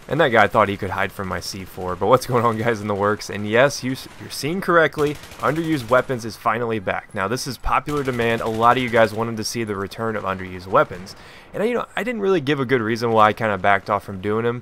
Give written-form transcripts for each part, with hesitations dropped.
And that guy thought he could hide from my C4. But what's going on, guys, in the works? And yes, you're seeing correctly, Underused Weapons is finally back. Now, this is popular demand. A lot of you guys wanted to see the return of Underused Weapons. And I didn't really give a good reason why I kind of backed off from doing them,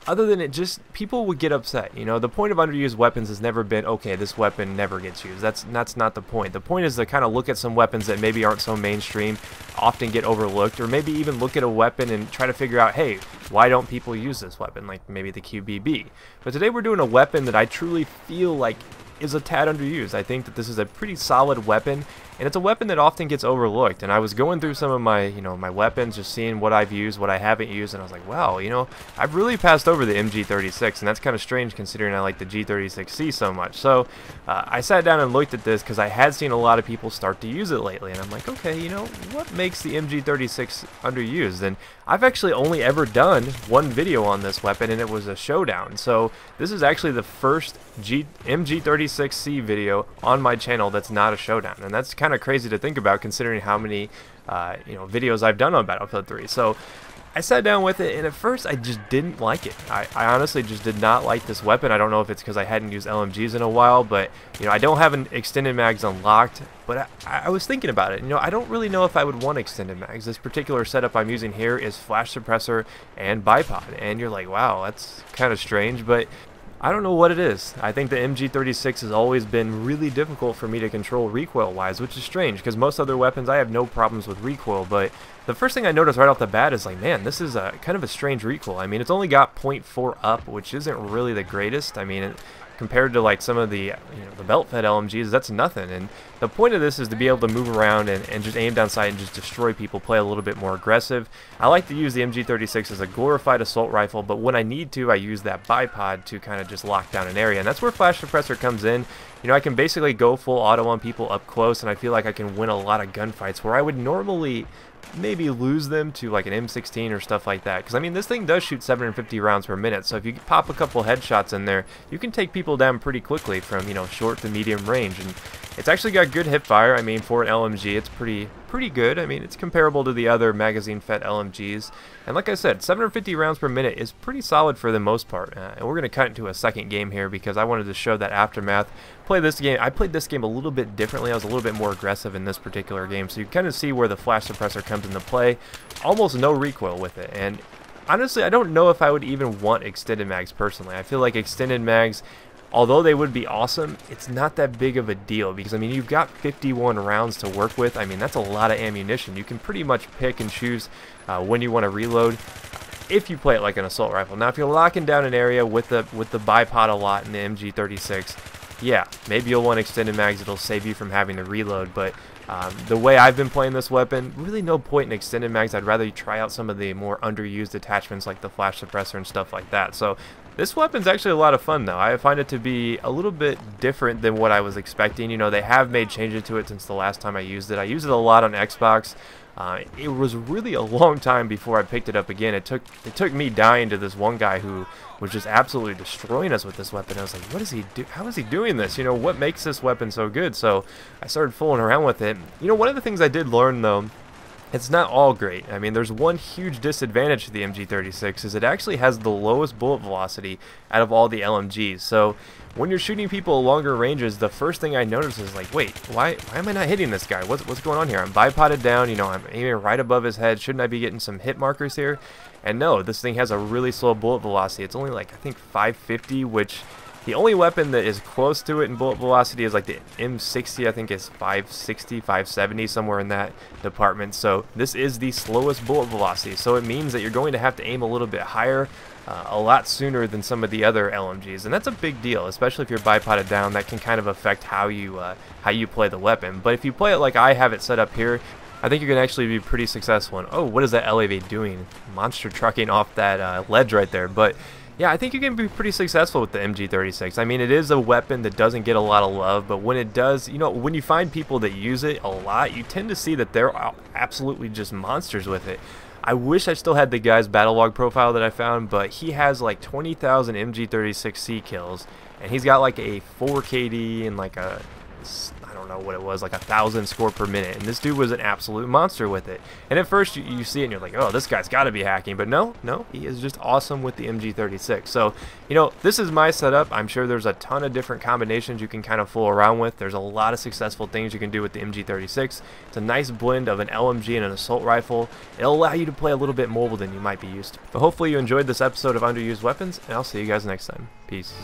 other than people would get upset. The point of Underused Weapons has never been, okay, this weapon never gets used. That's not the point. The point is to kind of look at some weapons that maybe aren't so mainstream, often get overlooked, or maybe even look at a weapon and try to figure out, hey, why don't people use this weapon, like maybe the QBB. But today we're doing a weapon that I truly feel like is a tad underused. I think that this is a pretty solid weapon, and it's a weapon that often gets overlooked. And I was going through some of my, my weapons, just seeing what I've used, what I haven't used, and I was like, wow, I've really passed over the MG36, and that's kind of strange considering I like the G36C so much. So I sat down and looked at this because I had seen a lot of people start to use it lately, and I'm like, okay, what makes the MG36 underused? And I've actually only ever done one video on this weapon, and it was a showdown. So this is actually the first MG36C video on my channel that's not a showdown, and that's kind of crazy to think about considering how many videos I've done on Battlefield 3. So I sat down with it, and at first I just didn't like it. I honestly just did not like this weapon. I don't know if it's because I hadn't used LMGs in a while, but I don't have an extended mags unlocked. But I was thinking about it. I don't really know if I would want extended mags. This particular setup I'm using here is flash suppressor and bipod, and you're like, wow, that's kind of strange, but I don't know what it is. I think the MG36 has always been really difficult for me to control recoil-wise, which is strange because most other weapons I have no problems with recoil, but the first thing I noticed right off the bat is like, man, this is kind of a strange recoil. I mean, it's only got 0.4 up, which isn't really the greatest. I mean, compared to like some of the the belt-fed LMGs, that's nothing. And the point of this is to be able to move around and just aim down sight and just destroy people, play a little bit more aggressive. I like to use the MG36 as a glorified assault rifle, but when I need to, I use that bipod to kind of just lock down an area, and that's where flash suppressor comes in. I can basically go full auto on people up close, and I feel like I can win a lot of gunfights where I would normally maybe lose them to like an M16 or stuff like that, because I mean, this thing does shoot 750 rounds per minute, so if you pop a couple headshots in there, you can take people down pretty quickly from short to medium range. And it's actually got good hip fire. I mean, for an LMG, it's pretty good. I mean, it's comparable to the other magazine-fed LMGs, and like I said, 750 rounds per minute is pretty solid for the most part. And we're gonna cut into a second game here because I wanted to show that aftermath. I played this game a little bit differently. I was a little bit more aggressive in this particular game, so you kind of see where the flash suppressor comes into play. Almost no recoil with it, and honestly, I don't know if I would even want extended mags personally. I feel like extended mags, although they would be awesome, it's not that big of a deal because, I mean, you've got 51 rounds to work with. I mean, that's a lot of ammunition. You can pretty much pick and choose when you want to reload if you play it like an assault rifle. Now, if you're locking down an area with the bipod a lot in the MG36, yeah, maybe you'll want extended mags. It'll save you from having to reload, but the way I've been playing this weapon, really no point in extended mags. I'd rather you try out some of the more underused attachments like the flash suppressor and stuff like that. So this weapon's actually a lot of fun, though. I find it to be a little bit different than what I was expecting. They have made changes to it since the last time I used it. I used it a lot on Xbox. It was really a long time before I picked it up again. It took me dying to this one guy who was just absolutely destroying us with this weapon. I was like, what is he do? How is he doing this? What makes this weapon so good? So I started fooling around with it. One of the things I did learn, though, it's not all great. I mean, there's one huge disadvantage to the MG36 is it actually has the lowest bullet velocity out of all the LMGs. So when you're shooting people at longer ranges, the first thing I notice is like, wait, why am I not hitting this guy? What's going on here? I'm bipoded down, I'm aiming right above his head. Shouldn't I be getting some hit markers here? And no, this thing has a really slow bullet velocity. It's only like, I think 550, which the only weapon that is close to it in bullet velocity is like the M60. I think is 560, 570, somewhere in that department. So this is the slowest bullet velocity. So it means that you're going to have to aim a little bit higher, a lot sooner than some of the other LMGs, and that's a big deal, especially if you're bipoded down. That can kind of affect how you play the weapon. But if you play it like I have it set up here, I think you can actually be pretty successful. And oh, what is that LAV doing? Monster trucking off that ledge right there. But yeah, I think you can be pretty successful with the MG36. I mean, it is a weapon that doesn't get a lot of love, but when it does, when you find people that use it a lot, you tend to see that they're absolutely just monsters with it. I wish I still had the guy's battle log profile that I found, but he has like 20,000 MG36C kills, and he's got like a 4 KD and like a, I don't don't know what it was, like 1,000 score per minute, and this dude was an absolute monster with it. And at first you see it and you're like, oh, this guy's got to be hacking, but no, he is just awesome with the MG36. So, you know, this is my setup. I'm sure there's a ton of different combinations you can kind of fool around with. There's a lot of successful things you can do with the MG36. It's a nice blend of an LMG and an assault rifle. It'll allow you to play a little bit mobile than you might be used to. But hopefully you enjoyed this episode of Underused Weapons, and I'll see you guys next time. Peace.